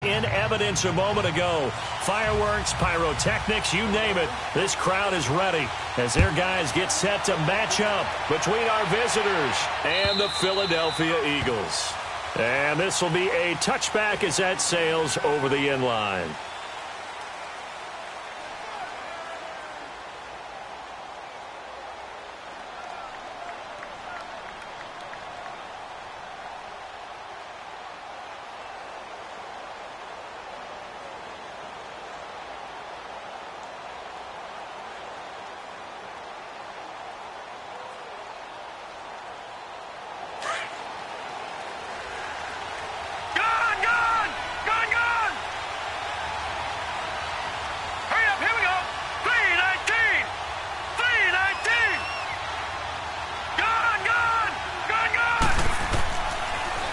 In evidence a moment ago. Fireworks, pyrotechnics, you name it. This crowd is ready as their guys get set to match up between our visitors and the Philadelphia Eagles. And this will be a touchback as that sails over the end line.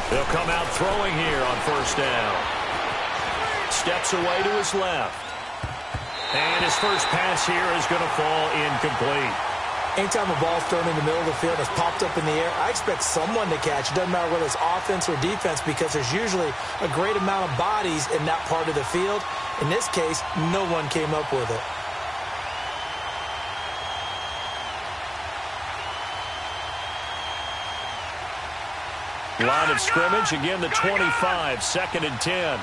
They'll come out throwing here on first down. Steps away to his left. And his first pass here is going to fall incomplete. Anytime a ball's thrown in the middle of the field and it's popped up in the air, I expect someone to catch. It doesn't matter whether it's offense or defense because there's usually a great amount of bodies in that part of the field. In this case, no one came up with it. Line of scrimmage, again the 25, 2nd and 10.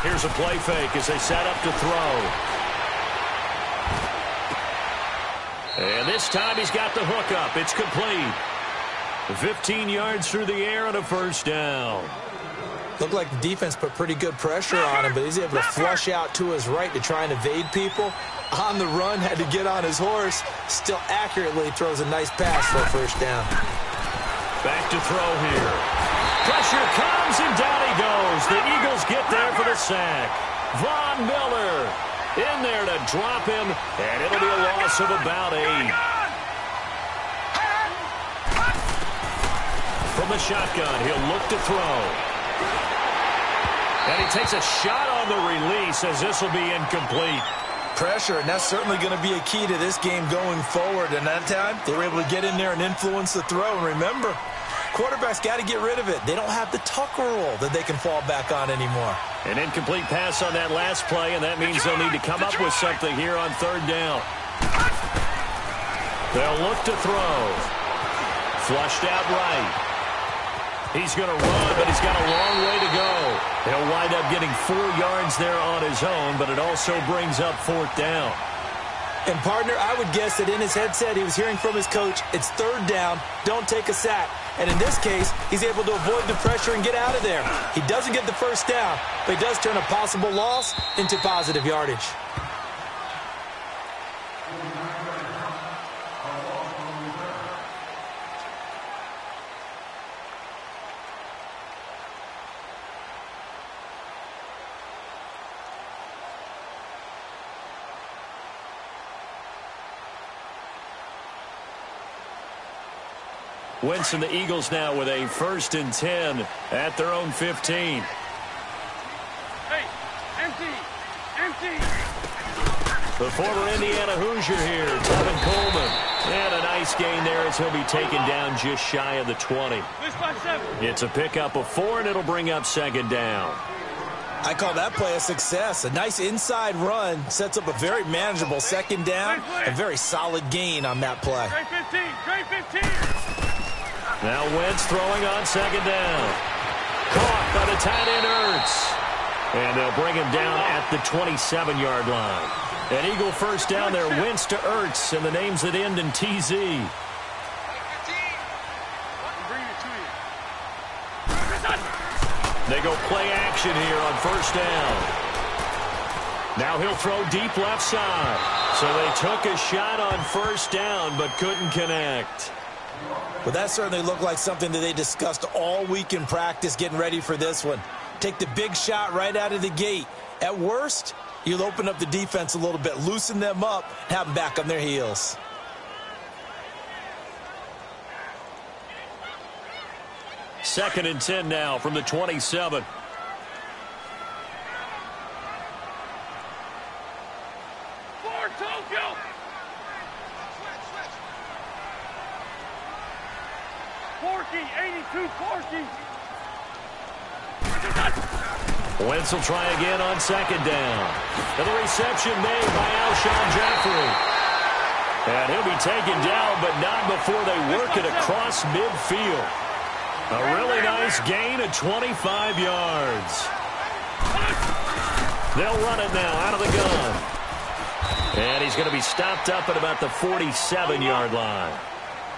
Here's a play fake as they set up to throw. And this time he's got the hook up. It's complete. 15 yards through the air and a first down. Looked like the defense put pretty good pressure on him, but he's able to flush out to his right to try and evade people. On the run, had to get on his horse. Still accurately throws a nice pass for a first down. Back to throw here. Pressure comes, and down he goes. The Eagles get there for the sack. Von Miller in there to drop him, and it'll be a loss of about 8. From the shotgun, he'll look to throw. And he takes a shot on the release as this will be incomplete. Pressure, and that's certainly going to be a key to this game going forward. And that time, they were able to get in there and influence the throw. And remember, quarterbacks got to get rid of it. They don't have the Tucker roll that they can fall back on anymore. An incomplete pass on that last play, and that means they'll need to come up with something here on 3rd down. They'll look to throw. Flushed out right. He's going to run, but he's got a long way to go. He'll wind up getting 4 yards there on his own, but it also brings up 4th down. And, partner, I would guess that in his headset he was hearing from his coach, it's 3rd down, don't take a sack. And in this case, he's able to avoid the pressure and get out of there. He doesn't get the first down, but he does turn a possible loss into positive yardage. Wentz and the Eagles now with a 1st and 10 at their own 15. Hey, empty. The former Indiana Hoosier here, Tevin Coleman. And a nice gain there as he'll be taken down just shy of the 20. It's a pickup of 4, and it'll bring up 2nd down. I call that play a success. A nice inside run sets up a very manageable 2nd down. A very solid gain on that play. Great 15. Now Wentz throwing on 2nd down. Caught by the tight end Ertz. And they'll bring him down at the 27-yard line. An Eagle first down there, Wentz to Ertz, and the names that end in TZ. They go play action here on 1st down. Now he'll throw deep left side. So they took a shot on 1st down but couldn't connect. Well, that certainly looked like something that they discussed all week in practice getting ready for this one. Take the big shot right out of the gate. At worst, you'll open up the defense a little bit, loosen them up, have them back on their heels. Second and 10 now from the 27. Wentz will try again on second down. And the reception made by Alshon Jeffrey. And he'll be taken down, but not before they work it across midfield. A really nice gain of 25 yards. They'll run it now out of the gun. And he's going to be stopped up at about the 47-yard line.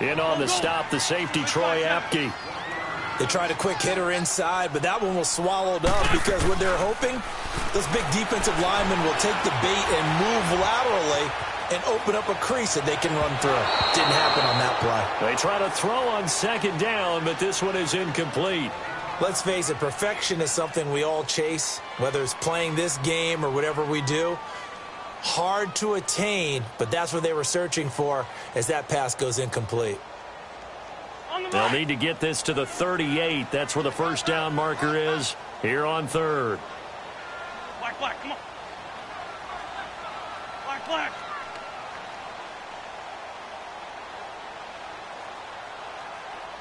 In on the stop, the safety, Troy Apke. They tried a quick hitter inside, but that one was swallowed up because what they're hoping, those big defensive linemen will take the bait and move laterally and open up a crease that they can run through. Didn't happen on that play. They try to throw on second down, but this one is incomplete. Let's face it, perfection is something we all chase, whether it's playing this game or whatever we do. Hard to attain, but that's what they were searching for as that pass goes incomplete. They'll need to get this to the 38. That's where the first down marker is here on third. Black, come on. Black.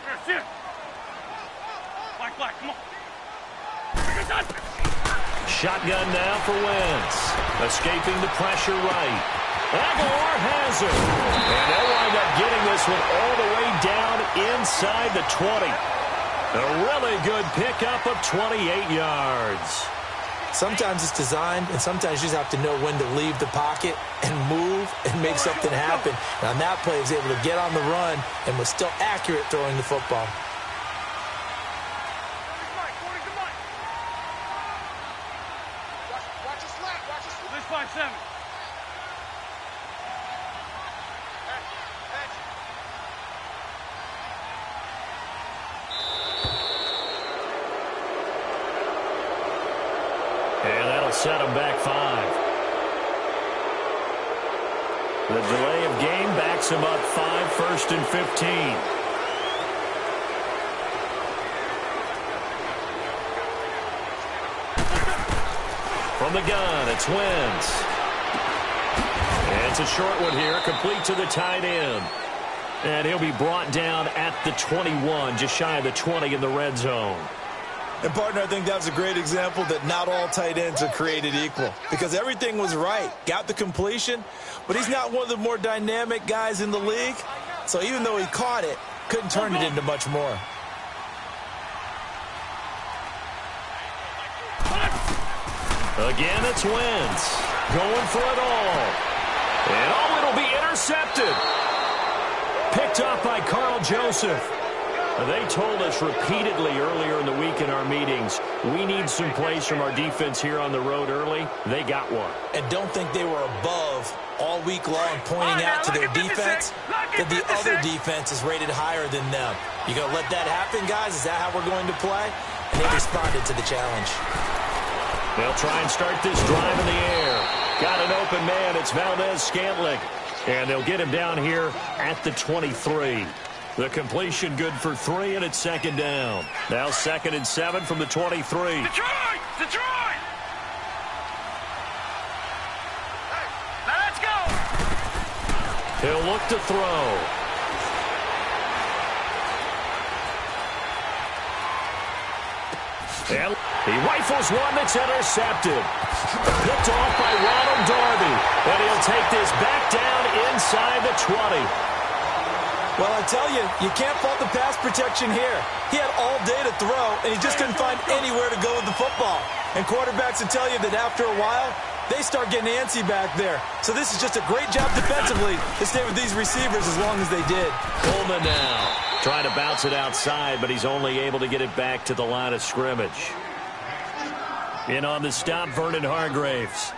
Here, sit. Black, come on. Shotgun now for Wentz. Escaping the pressure right. Aguilar has it. And they'll wind up getting this one all the way down inside the 20. A really good pickup of 28 yards. Sometimes it's designed, and sometimes you just have to know when to leave the pocket and move and make something happen. And on that play, he was able to get on the run and was still accurate throwing the football. Watch your slack. This 5-7. And that'll set them back 5. The delay of game backs them up 5, 1st and 15. From the gun, it's Wentz. And it's a short one here, complete to the tight end. And he'll be brought down at the 21, just shy of the 20 in the red zone. And, partner, I think that was a great example that not all tight ends are created equal because everything was right. Got the completion, but he's not one of the more dynamic guys in the league. So even though he caught it, couldn't turn it into much more. Again, it's Wentz going for it all. And it'll be intercepted. Picked off by Carl Joseph. They told us repeatedly earlier in the week in our meetings, we need some plays from our defense here on the road early. They got one. And don't think they were above all week long pointing out to their defense that the other defense is rated higher than them. You going to let that happen, guys? Is that how we're going to play? And they responded to the challenge. They'll try and start this drive in the air. Got an open man. It's Valdez-Scantling. And they'll get him down here at the 23. The completion good for 3, and it's second down. Now 2nd and 7 from the 23. Detroit! Hey, now let's go! He'll look to throw. And he rifles one that's intercepted. Picked off by Ronald Darby. And he'll take this back down inside the 20. Well, I tell you, you can't fault the pass protection here. He had all day to throw, and he just couldn't find anywhere to go with the football. And quarterbacks will tell you that after a while, they start getting antsy back there. So this is just a great job defensively to stay with these receivers as long as they did. Coleman now trying to bounce it outside, but he's only able to get it back to the line of scrimmage. In on the stop, Vernon Hargraves.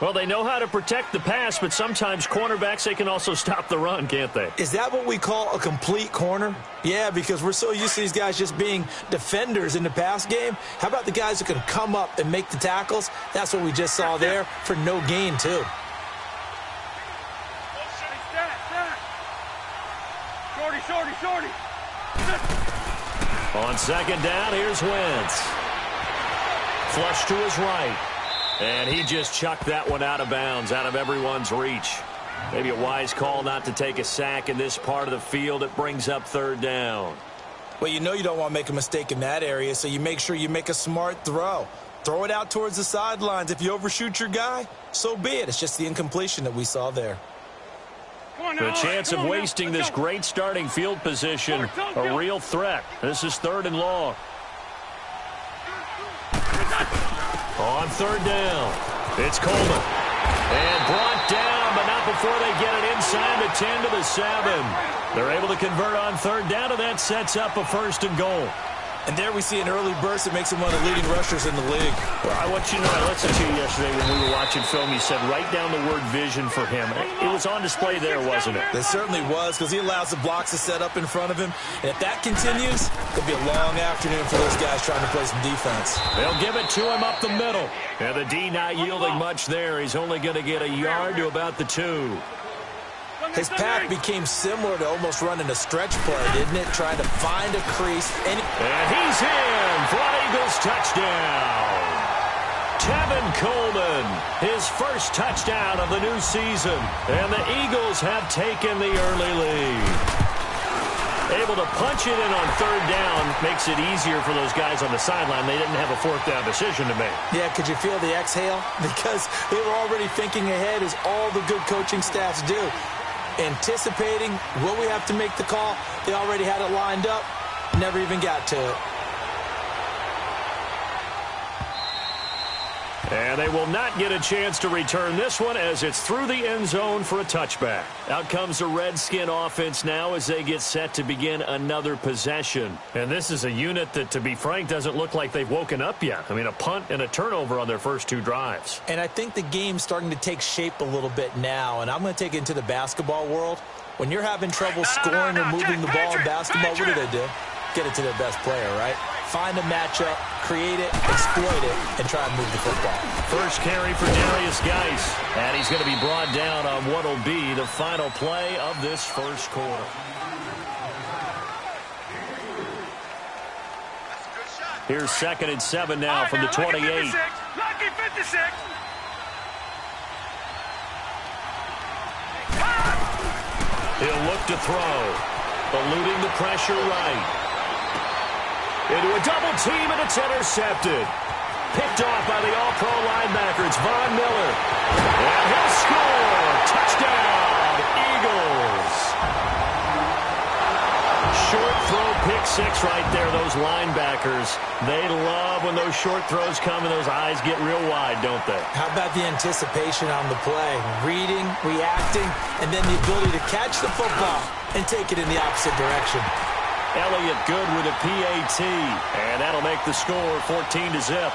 Well, they know how to protect the pass, but sometimes cornerbacks, they can also stop the run, can't they? Is that what we call a complete corner? Yeah, because we're so used to these guys just being defenders in the pass game. How about the guys who can come up and make the tackles? That's what we just saw there for no gain, too. Shorty. On second down, here's Wentz. Flush to his right. And he just chucked that one out of bounds, out of everyone's reach. Maybe a wise call not to take a sack in this part of the field. It brings up third down. Well, you know you don't want to make a mistake in that area, so you make sure you make a smart throw. Throw it out towards the sidelines. If you overshoot your guy, so be it. It's just the incompletion that we saw there. The chance of wasting this great starting field position, a real threat. This is 3rd and long. On 3rd down, it's Coleman. And brought down, but not before they get it inside the 10 to the 7. They're able to convert on 3rd down, and that sets up a 1st and goal. And there we see an early burst that makes him one of the leading rushers in the league. Well, I want you to know, I listened to you yesterday when we were watching film. You said write down the word vision for him. It was on display there, wasn't it? It certainly was, because he allows the blocks to set up in front of him. And if that continues, it'll be a long afternoon for those guys trying to play some defense. They'll give it to him up the middle. And the D not yielding much there. He's only going to get a yard to about the 2. His path became similar to almost running a stretch play, didn't it? Trying to find a crease. And he's in for an Eagles touchdown. Tevin Coleman, his first touchdown of the new season. And the Eagles have taken the early lead. Able to punch it in on 3rd down makes it easier for those guys on the sideline. They didn't have a 4th down decision to make. Yeah, could you feel the exhale? Because they were already thinking ahead, as all the good coaching staffs do. Anticipating, will we have to make the call? They already had it lined up, never even got to it. And they will not get a chance to return this one as it's through the end zone for a touchback. Out comes the Redskin offense now as they get set to begin another possession. And this is a unit that, to be frank, doesn't look like they've woken up yet. I mean, a punt and a turnover on their first 2 drives. And I think the game's starting to take shape a little bit now, and I'm going to take it into the basketball world. When you're having trouble scoring or moving the ball in basketball, what do? Get it to their best player, right? Find a matchup, create it, exploit it, and try and move the football. First carry for Darius Geis. And he's going to be brought down on what will be the final play of this first quarter. Here's 2nd and 7 now from the 28. Lucky 56. He'll look to throw. Eluding the pressure right. Into a double team, and it's intercepted. Picked off by the all-pro linebacker. It's Von Miller. And he'll score. Touchdown, Eagles. Short throw, pick 6 right there. Those linebackers, they love when those short throws come and those eyes get real wide, don't they? How about the anticipation on the play? Reading, reacting, and then the ability to catch the football and take it in the opposite direction. Elliott good with a PAT, and that'll make the score 14-0.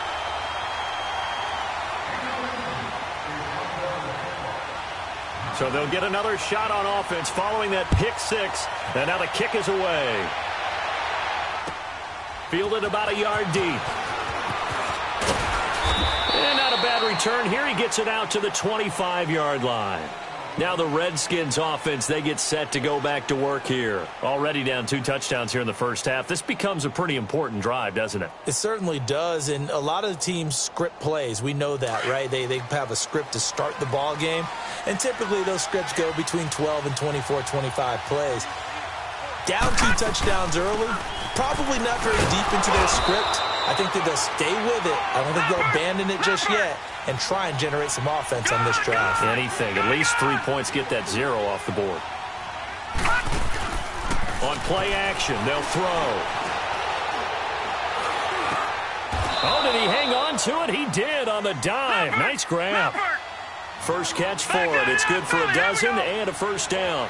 So they'll get another shot on offense following that pick 6, and now the kick is away. Fielded about a yard deep. And not a bad return here. He gets it out to the 25-yard line. Now the Redskins offense, they get set to go back to work here. Already down 2 touchdowns here in the first half. This becomes a pretty important drive, doesn't it? It certainly does, and a lot of the teams script plays. We know that, right? They have a script to start the ball game, and typically those scripts go between 12 and 24, 25 plays. Down 2 touchdowns early, probably not very deep into their script. I think that they'll stay with it. I don't think they'll abandon it just yet and try and generate some offense on this drive. Anything. At least 3 points, get that 0 off the board. On play action, they'll throw. Oh, did he hang on to it? He did on the dive. Nice grab. First catch for it. It's good for a dozen and a first down.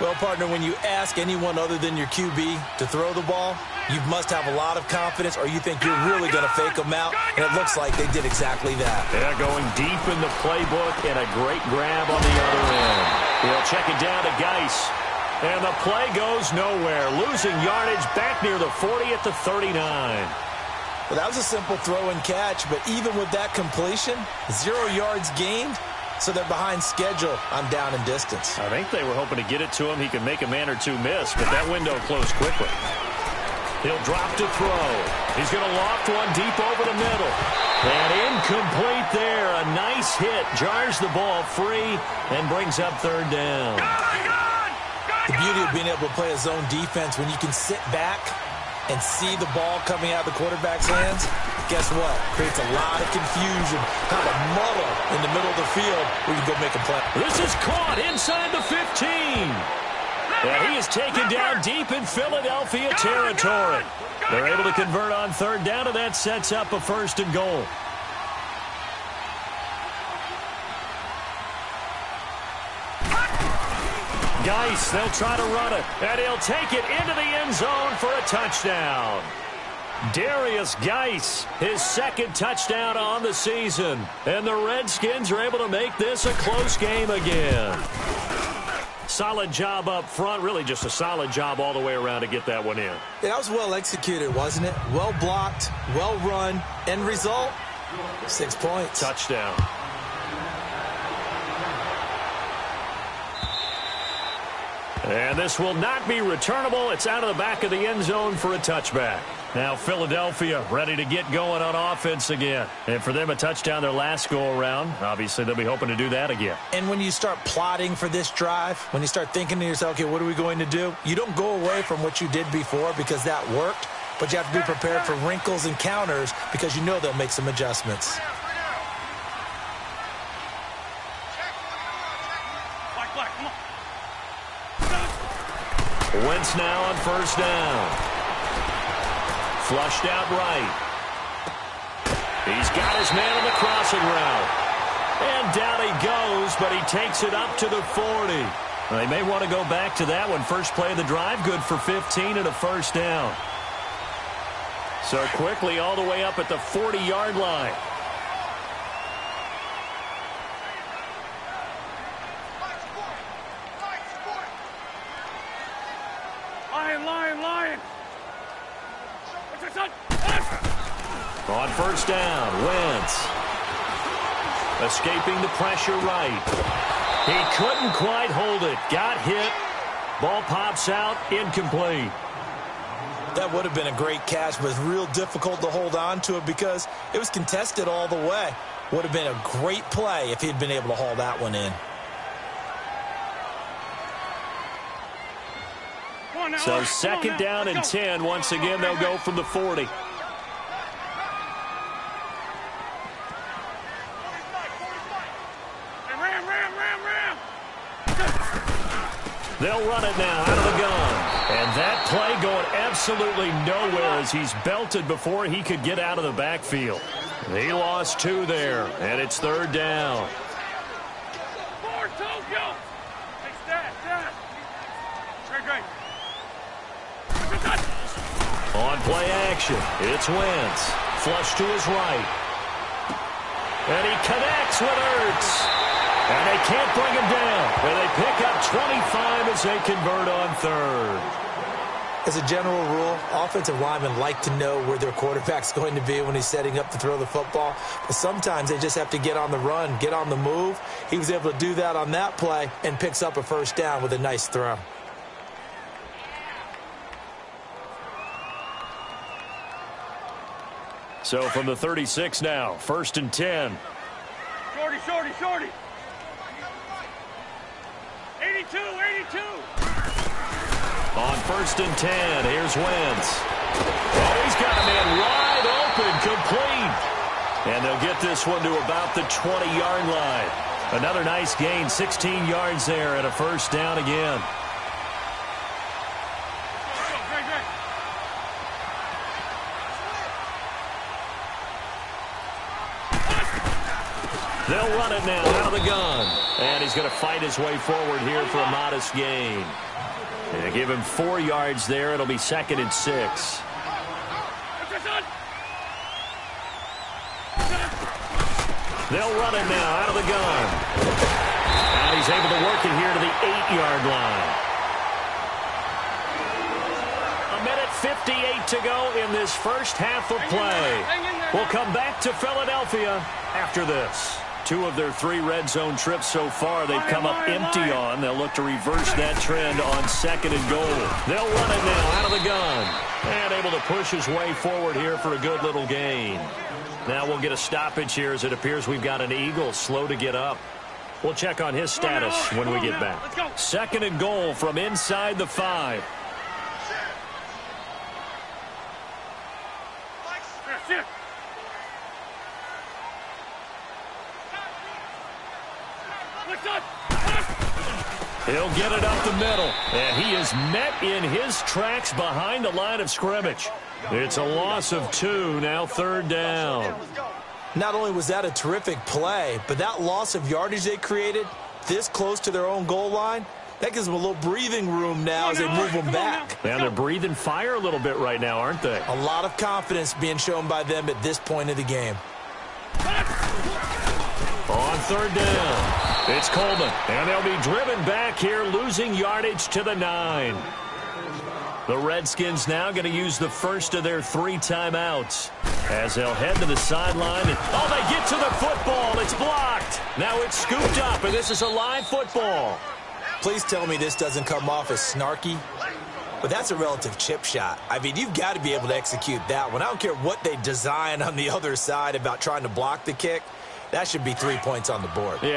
Well, partner, when you ask anyone other than your QB to throw the ball, you must have a lot of confidence, or you think you're really going to fake them out, and it looks like they did exactly that. Yeah, going deep in the playbook, and a great grab on the other end. He'll check it down to Geis. And the play goes nowhere. Losing yardage back near the 40 at the 39. Well, that was a simple throw and catch, but even with that completion, 0 yards gained, so they're behind schedule on down and distance. I think they were hoping to get it to him. He could make a man or 2 miss, but that window closed quickly. He'll drop to throw. He's going to loft one deep over the middle. And incomplete there. A nice hit. Jars the ball free and brings up third down. The beauty of being able to play a zone defense when you can sit back and see the ball coming out of the quarterback's hands, guess what? Creates a lot of confusion, kind of a muddle in the middle of the field where you go make a play. This is caught inside the 15. And he is taken down deep in Philadelphia territory. They're able to convert on third down, and that sets up a first and goal. Geis, they'll try to run it, and he'll take it into the end zone for a touchdown. Darius Geis, his second touchdown on the season. And the Redskins are able to make this a close game again. Solid job up front, really just a solid job all the way around to get that one in. Yeah, that was well executed, wasn't it? Well blocked, well run. End result, 6 points. Touchdown. And this will not be returnable. It's out of the back of the end zone for a touchback. Now Philadelphia ready to get going on offense again. And for them, a touchdown their last go-around. Obviously, they'll be hoping to do that again. And when you start plotting for this drive, when you start thinking to yourself, okay, what are we going to do? You don't go away from what you did before because that worked. But you have to be prepared for wrinkles and counters because you know they'll make some adjustments. Wentz now on first down. Flushed out right. He's got his man on the crossing route. And down he goes, but he takes it up to the 40. They may want to go back to that one. First play of the drive, good for 15 and a first down. So quickly all the way up at the 40-yard line. Lion. On first down, Wentz. Escaping the pressure right. He couldn't quite hold it. Got hit. Ball pops out. Incomplete. That would have been a great catch, but it's real difficult to hold on to it because it was contested all the way. Would have been a great play if he'd been able to haul that one in. So second down and 10. Once again, they'll go from the 40. They'll run it now out of the gun. And that play going absolutely nowhere as he's belted before he could get out of the backfield. He lost 2 there, and it's third down. On play action, it's Wentz. Flush to his right. And he connects with Ertz. And they can't bring him down. And they pick up 25 as they convert on third. As a general rule, offensive linemen like to know where their quarterback's going to be when he's setting up to throw the football. But sometimes they just have to get on the run, get on the move. He was able to do that on that play and picks up a first down with a nice throw. So from the 36 now, first and 10. Shorty. 82. On first and 10, here's Wentz. Oh, he's got a man wide open, complete. And they'll get this one to about the 20-yard line. Another nice gain, 16 yards there and a first down again. They'll run it now out of the gun. And he's going to fight his way forward here for a modest gain. And they give him 4 yards there. It'll be second and 6. They'll run it now out of the gun. And he's able to work it here to the 8-yard line. 1:58 to go in this first half of play. We'll come back to Philadelphia after this. 2 of their 3 red zone trips so far they've come up empty on. They'll look to reverse that trend on second and goal. They'll run it now out of the gun. And able to push his way forward here for a good little gain. Now we'll get a stoppage here as it appears we've got an Eagle slow to get up. We'll check on his status when we get back. 2nd and goal from inside the 5. He'll get it up the middle, and he is met in his tracks behind the line of scrimmage. It's a loss of 2, now 3rd down. Not only was that a terrific play, but that loss of yardage they created this close to their own goal line, that gives them a little breathing room now as they move them back. And they're breathing fire a little bit right now, aren't they? A lot of confidence being shown by them at this point of the game. On 3rd down, it's Coleman, and they'll be driven back here, losing yardage to the 9. The Redskins now going to use the first of their 3 timeouts as they'll head to the sideline. And, oh, they get to the football. It's blocked. Now it's scooped up, and this is a live football. Please tell me this doesn't come off as snarky, but that's a relative chip shot. I mean, you've got to be able to execute that one. I don't care what they design on the other side about trying to block the kick. That should be 3 points on the board. Yeah.